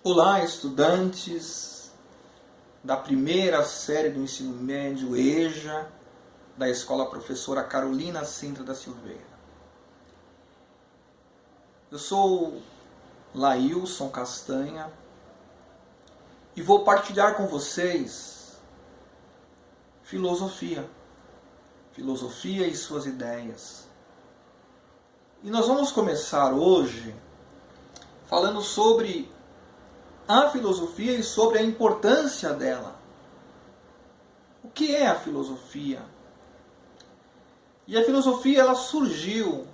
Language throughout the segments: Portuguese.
Olá, estudantes da primeira série do ensino médio EJA, da Escola Professora Carolina Sintra da Silveira. Eu sou Lailson Castanha e vou partilhar com vocês filosofia e suas ideias. E nós vamos começar hoje falando sobre a filosofia e sobre a importância dela. O que é a filosofia? E a filosofia ela surgiu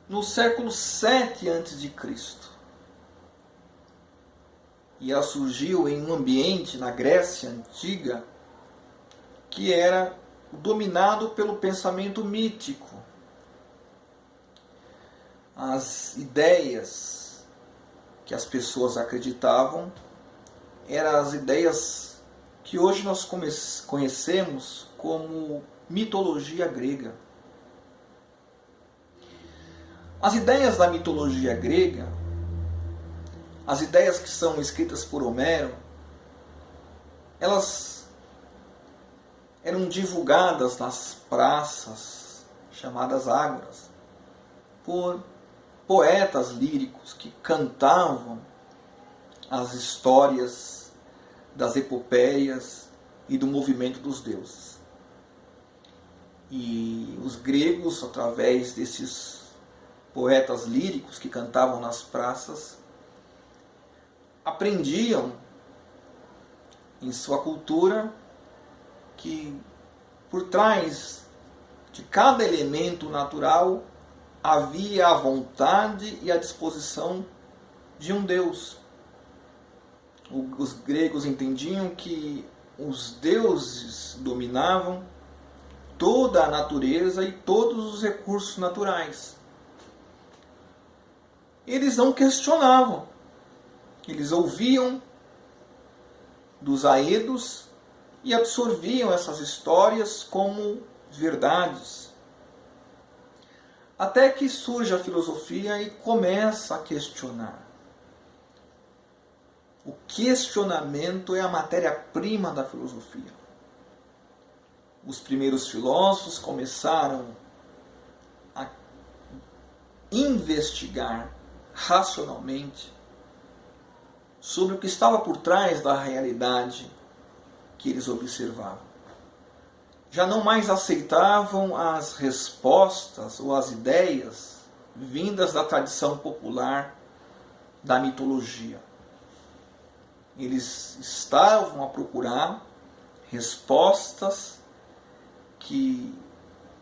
no século 7 a.C. E ela surgiu em um ambiente na Grécia Antiga que era dominado pelo pensamento mítico. As ideias que as pessoas acreditavam eram as ideias que hoje nós conhecemos como mitologia grega. As ideias da mitologia grega, as ideias que são escritas por Homero, elas eram divulgadas nas praças chamadas ágoras por poetas líricos que cantavam as histórias das epopeias e do movimento dos deuses. E os gregos, através desses poetas líricos que cantavam nas praças, aprendiam em sua cultura que por trás de cada elemento natural havia a vontade e a disposição de um Deus. Os gregos entendiam que os deuses dominavam toda a natureza e todos os recursos naturais. Eles não questionavam. Eles ouviam dos aedos e absorviam essas histórias como verdades. Até que surge a filosofia e começa a questionar. O questionamento é a matéria-prima da filosofia. Os primeiros filósofos começaram a investigar racionalmente sobre o que estava por trás da realidade que eles observavam. Já não mais aceitavam as respostas ou as ideias vindas da tradição popular da mitologia. Eles estavam a procurar respostas que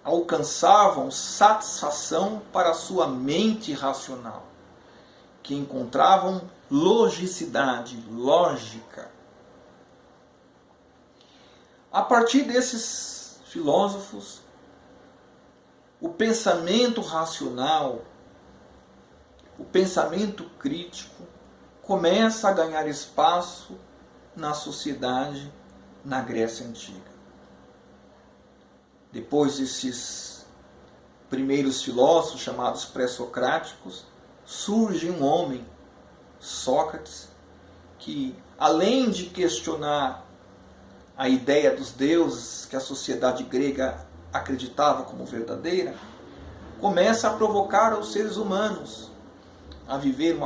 alcançavam satisfação para a sua mente racional, que encontravam logicidade, lógica. A partir desses filósofos, o pensamento racional, o pensamento crítico começa a ganhar espaço na sociedade na Grécia Antiga. Depois desses primeiros filósofos chamados pré-socráticos, surge um homem, Sócrates, que além de questionar a ideia dos deuses que a sociedade grega acreditava como verdadeira, começa a provocar os seres humanos a viver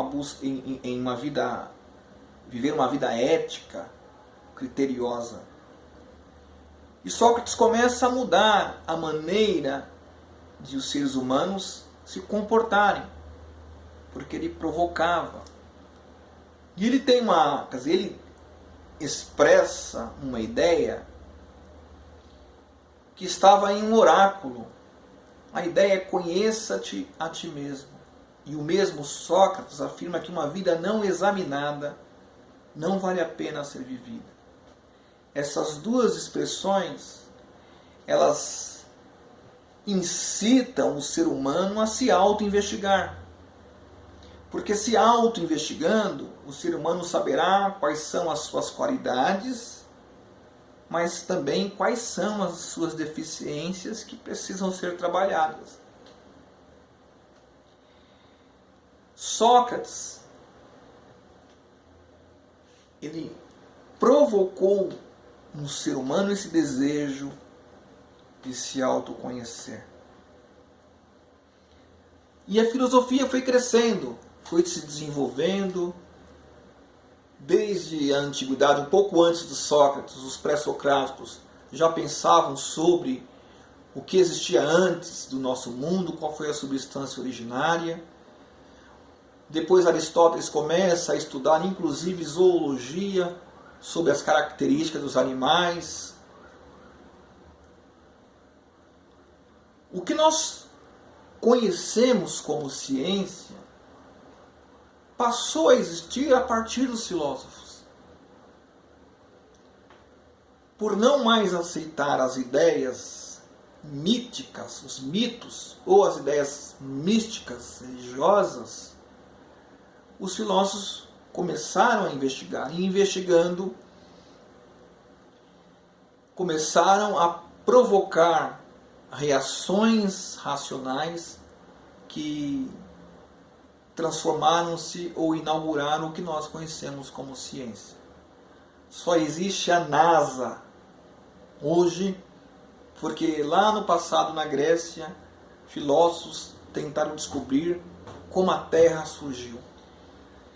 viver uma vida ética, criteriosa. E Sócrates começa a mudar a maneira de os seres humanos se comportarem, porque ele provocava. E ele ele expressa uma ideia que estava em um oráculo. A ideia é: conheça-te a ti mesmo. E o mesmo Sócrates afirma que uma vida não examinada não vale a pena ser vivida. Essas duas expressões, elas incitam o ser humano a se auto-investigar. Porque se auto-investigando, o ser humano saberá quais são as suas qualidades, mas também quais são as suas deficiências que precisam ser trabalhadas. Sócrates, ele provocou no ser humano esse desejo de se autoconhecer. E a filosofia foi crescendo, foi se desenvolvendo. Desde a antiguidade, um pouco antes de Sócrates, os pré-socráticos já pensavam sobre o que existia antes do nosso mundo, qual foi a substância originária. Depois Aristóteles começa a estudar, inclusive, zoologia, sobre as características dos animais. O que nós conhecemos como ciência passou a existir a partir dos filósofos. Por não mais aceitar as ideias míticas, os mitos, ou as ideias místicas, religiosas, os filósofos começaram a investigar. E investigando, começaram a provocar reações racionais que transformaram-se ou inauguraram o que nós conhecemos como ciência. Só existe a NASA hoje, porque lá no passado, na Grécia, filósofos tentaram descobrir como a Terra surgiu.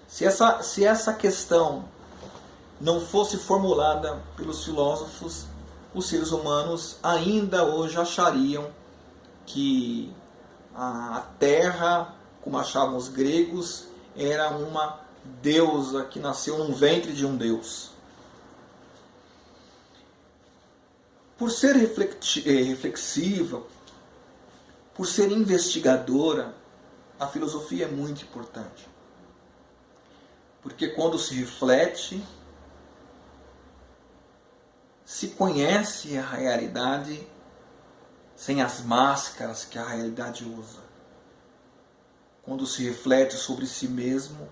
Se essa questão não fosse formulada pelos filósofos, os seres humanos ainda hoje achariam que a Terra, como achavam os gregos, era uma deusa que nasceu num ventre de um deus. Por ser reflexiva, por ser investigadora, a filosofia é muito importante. Porque quando se reflete, se conhece a realidade sem as máscaras que a realidade usa. Quando se reflete sobre si mesmo,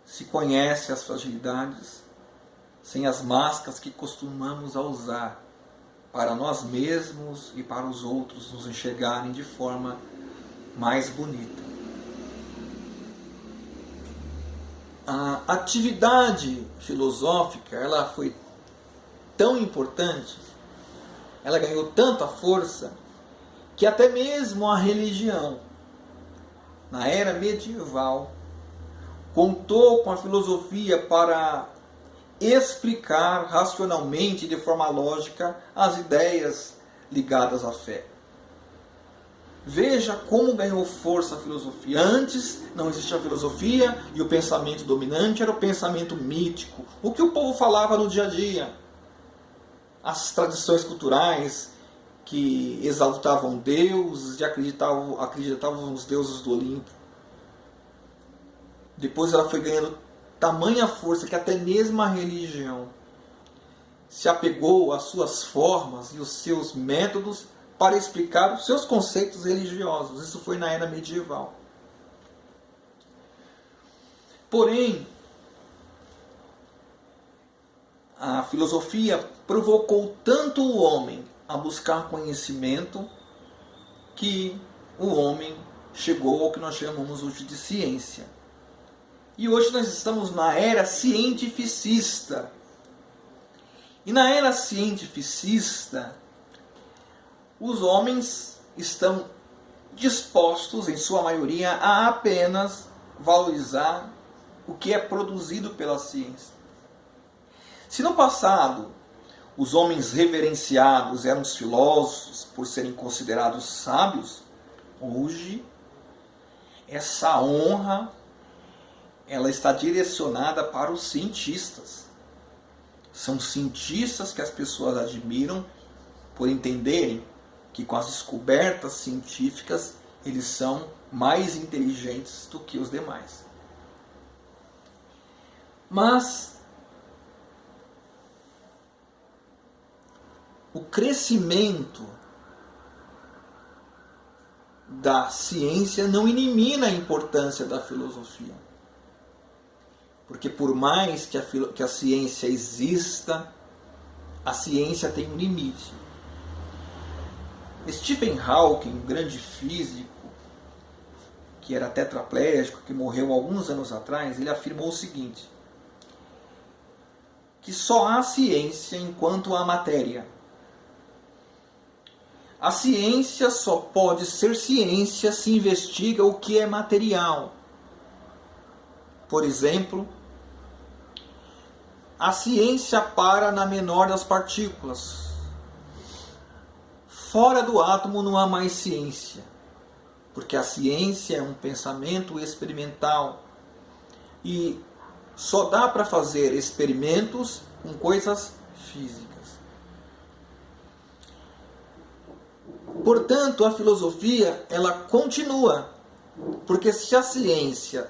se conhece as fragilidades sem as máscaras que costumamos a usar para nós mesmos e para os outros nos enxergarem de forma mais bonita. A atividade filosófica, ela foi tão importante, ela ganhou tanta força, que até mesmo a religião, na era medieval, contou com a filosofia para explicar racionalmente, de forma lógica, as ideias ligadas à fé. Veja como ganhou força a filosofia. Antes não existia a filosofia e o pensamento dominante era o pensamento mítico. O que o povo falava no dia a dia. As tradições culturais que exaltavam Deus e acreditavam nos deuses do Olimpo. Depois ela foi ganhando tamanha força que até mesmo a religião se apegou às suas formas e os seus métodos para explicar os seus conceitos religiosos. Isso foi na era medieval. Porém, a filosofia provocou tanto o homem a buscar conhecimento que o homem chegou ao que nós chamamos hoje de ciência. E hoje nós estamos na era cientificista. E na era cientificista, os homens estão dispostos, em sua maioria, a apenas valorizar o que é produzido pela ciência. Se no passado os homens reverenciados eram os filósofos por serem considerados sábios, hoje essa honra ela está direcionada para os cientistas. São cientistas que as pessoas admiram por entenderem que com as descobertas científicas eles são mais inteligentes do que os demais. Mas o crescimento da ciência não elimina a importância da filosofia. Porque por mais que a ciência exista, a ciência tem um limite. Stephen Hawking, um grande físico, que que era tetraplégico, que morreu alguns anos atrás, ele afirmou o seguinte: que só há ciência enquanto há matéria. A ciência só pode ser ciência se investiga o que é material. Por exemplo, a ciência para na menor das partículas. Fora do átomo não há mais ciência, porque a ciência é um pensamento experimental e só dá para fazer experimentos com coisas físicas. Portanto, a filosofia, ela continua, porque se a ciência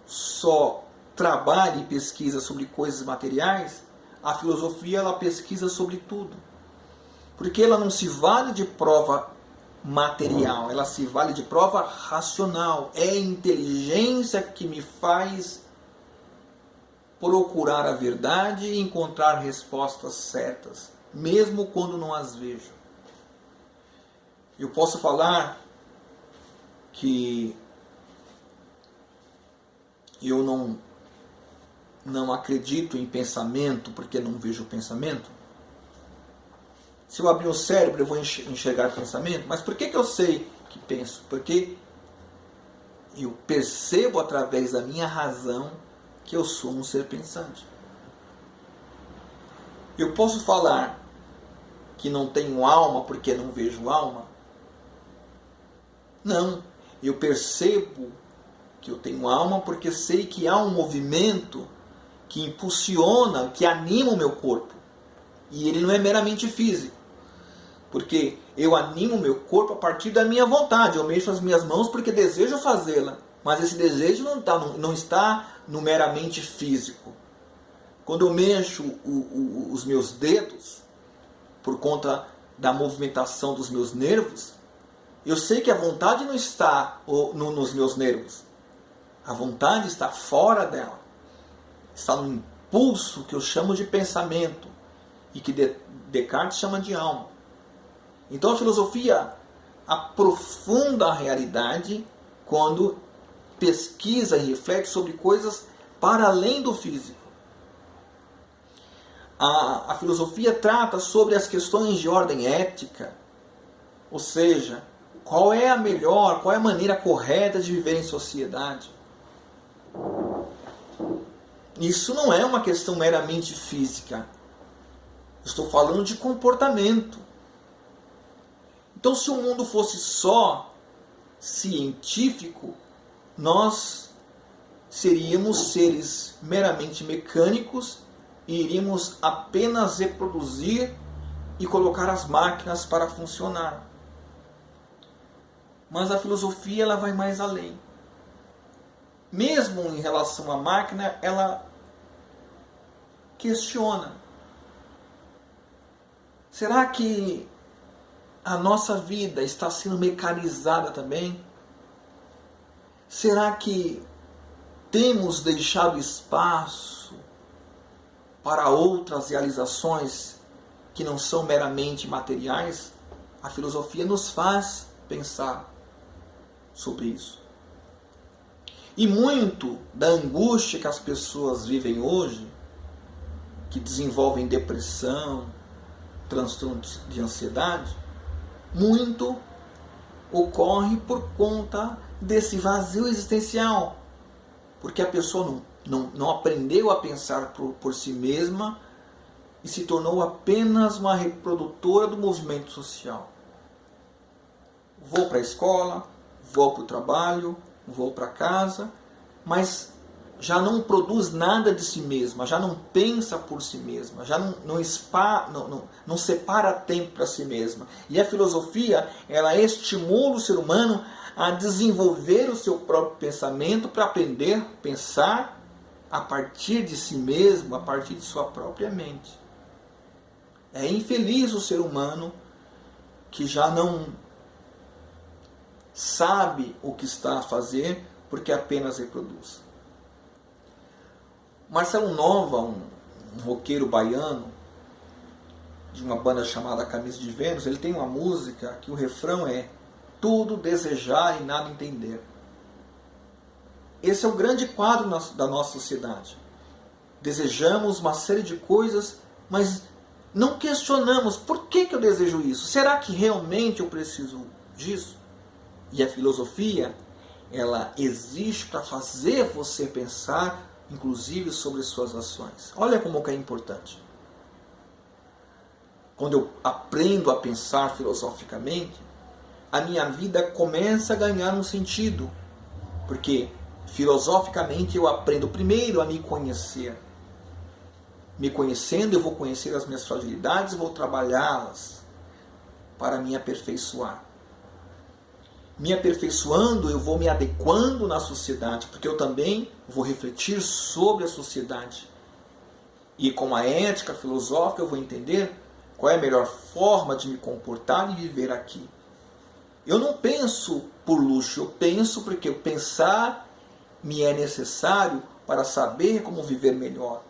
só trabalha e pesquisa sobre coisas materiais, a filosofia ela pesquisa sobre tudo. Porque ela não se vale de prova material, ela se vale de prova racional. É a inteligência que me faz procurar a verdade e encontrar respostas certas, mesmo quando não as vejo. Eu posso falar que eu não acredito em pensamento porque não vejo pensamento. Se eu abrir o cérebro eu vou enxergar pensamento. Mas por que eu sei que penso? Porque eu percebo através da minha razão que eu sou um ser pensante. Eu posso falar que não tenho alma porque não vejo alma? Não, eu percebo que eu tenho alma porque sei que há um movimento que impulsiona, que anima o meu corpo. E ele não é meramente físico. Porque eu animo o meu corpo a partir da minha vontade. Eu mexo as minhas mãos porque desejo fazê-la. Mas esse desejo não está no meramente físico. Quando eu mexo os meus dedos, por conta da movimentação dos meus nervos, eu sei que a vontade não está nos meus nervos. A vontade está fora dela. Está no impulso que eu chamo de pensamento e que Descartes chama de alma. Então a filosofia aprofunda a realidade quando pesquisa e reflete sobre coisas para além do físico. A filosofia trata sobre as questões de ordem ética, ou seja, qual é a maneira correta de viver em sociedade. Isso não é uma questão meramente física. Estou falando de comportamento. Então, se o mundo fosse só científico, nós seríamos seres meramente mecânicos e iríamos apenas reproduzir e colocar as máquinas para funcionar. Mas a filosofia ela vai mais além. Mesmo em relação à máquina, ela questiona. Será que a nossa vida está sendo mecanizada também? Será que temos deixado espaço para outras realizações que não são meramente materiais? A filosofia nos faz pensar sobre isso. E muito da angústia que as pessoas vivem hoje, que desenvolvem depressão, transtornos de ansiedade, muito ocorre por conta desse vazio existencial. Porque a pessoa não aprendeu a pensar por si mesma e se tornou apenas uma reprodutora do movimento social. Vou para a escola, vou para o trabalho, vou para casa, mas já não produz nada de si mesma, já não pensa por si mesma, já não separa tempo para si mesma. E a filosofia, ela estimula o ser humano a desenvolver o seu próprio pensamento para aprender a pensar a partir de si mesmo, a partir de sua própria mente. É infeliz o ser humano que já não sabe o que está a fazer porque apenas reproduz. Marcelo Nova, um roqueiro baiano de uma banda chamada Camisa de Vênus, ele tem uma música que o refrão é: tudo desejar e nada entender. esse é o grande quadro da nossa sociedade. Desejamos uma série de coisas, mas não questionamos por que eu desejo isso. Será que realmente eu preciso disso? E a filosofia, ela existe para fazer você pensar, inclusive, sobre suas ações. Olha como que é importante. Quando eu aprendo a pensar filosoficamente, a minha vida começa a ganhar um sentido. Porque, filosoficamente, eu aprendo primeiro a me conhecer. Me conhecendo, eu vou conhecer as minhas fragilidades e vou trabalhá-las para me aperfeiçoar. Me aperfeiçoando, eu vou me adequando na sociedade, porque eu também vou refletir sobre a sociedade. E com a ética filosófica eu vou entender qual é a melhor forma de me comportar e viver aqui. Eu não penso por luxo, eu penso porque pensar me é necessário para saber como viver melhor.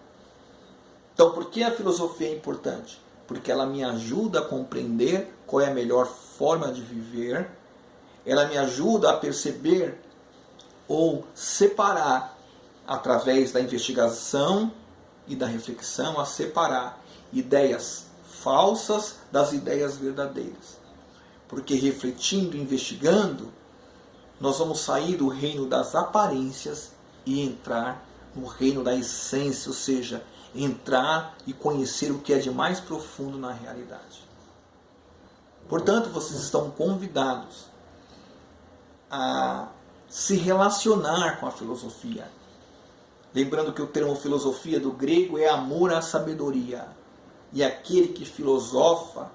Então, por que a filosofia é importante? Porque ela me ajuda a compreender qual é a melhor forma de viver, ela me ajuda a perceber ou separar, através da investigação e da reflexão, a separar ideias falsas das ideias verdadeiras. Porque refletindo, investigando, nós vamos sair do reino das aparências e entrar no reino da essência, ou seja, entrar e conhecer o que é de mais profundo na realidade. Portanto, vocês estão convidados a se relacionar com a filosofia. Lembrando que o termo filosofia do grego é amor à sabedoria. E aquele que filosofa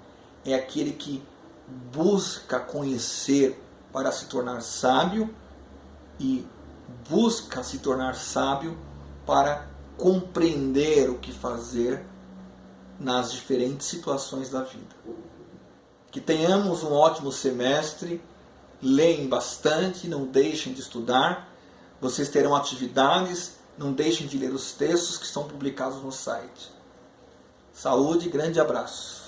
é aquele que busca conhecer para se tornar sábio e busca se tornar sábio para compreender o que fazer nas diferentes situações da vida. Que tenhamos um ótimo semestre, leem bastante, não deixem de estudar, vocês terão atividades, não deixem de ler os textos que estão publicados no site. Saúde, grande abraço.